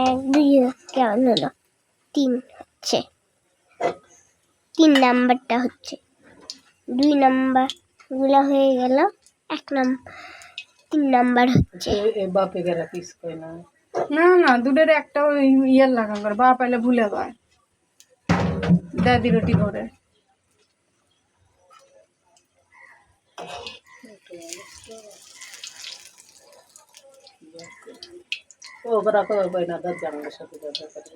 এক দুই কেমন হলো 3 হচ্ছে 3 নাম্বারটা হচ্ছে 2 নাম্বার গুলো হয়ে গেল 1 নাম্বার 3 নাম্বার হচ্ছে বাপে গেরা পিস কই না না না দুধের একটা ইয়ার লাগান করে বাপ পাইলে ভুলে যায় দাদি রুটি করে ও বড় করে কই না দাদ জানার সাথে কথা করে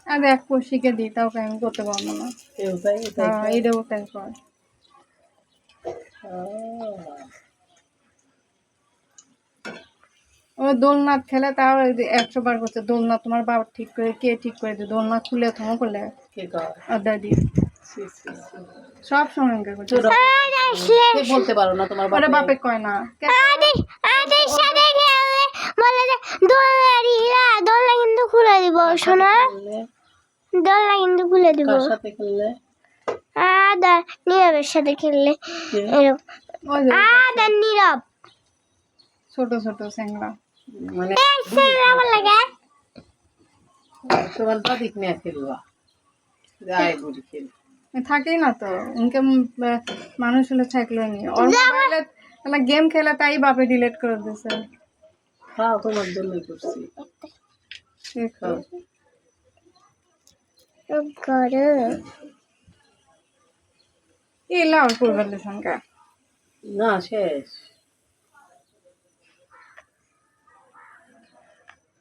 আর এক শিখে দিই তাও আমি করতে পারবো না হ্যাঁ এইটাও তাই কর ও দোলনাথ খেলে তাও 100 বার করছে দোলনা তোমার বাবা ঠিক করে কে ঠিক করে দিই দোলনা খুলে থমো করলে কে কর আর দাদি সব সময় করছে কে বলতে পারো না তোমার ওরে বাপে কয় না আদের সাথে খেলে বলে যে দোলনা কিন্তু খুলে দিব সোনা দোলনা কিন্তু খুলে দিব কার সাথে খেললে আদা নীরবের সাথে খেললে এরকম আদা নীরব ছোট ছোট স্যাংলা মানে আমার লাগে তোমার দাদিক নিয়ে খেলবা যাই বুড়ি খেল থাকেই না তো উনকে মানুষ হলে থাকলো নি ওর মোবাইলে তাহলে গেম খেলা তাই বাপে ডিলিট করে দিয়েছে খাও তোমার জন্যই করছি খাও করে এই লাউ করবেন সঙ্গে না শেষ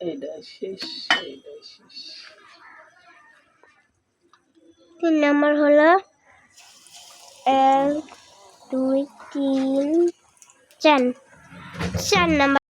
এইটা শেষ 3 নাম্বার হলো 1 2 3 4 নাম্বার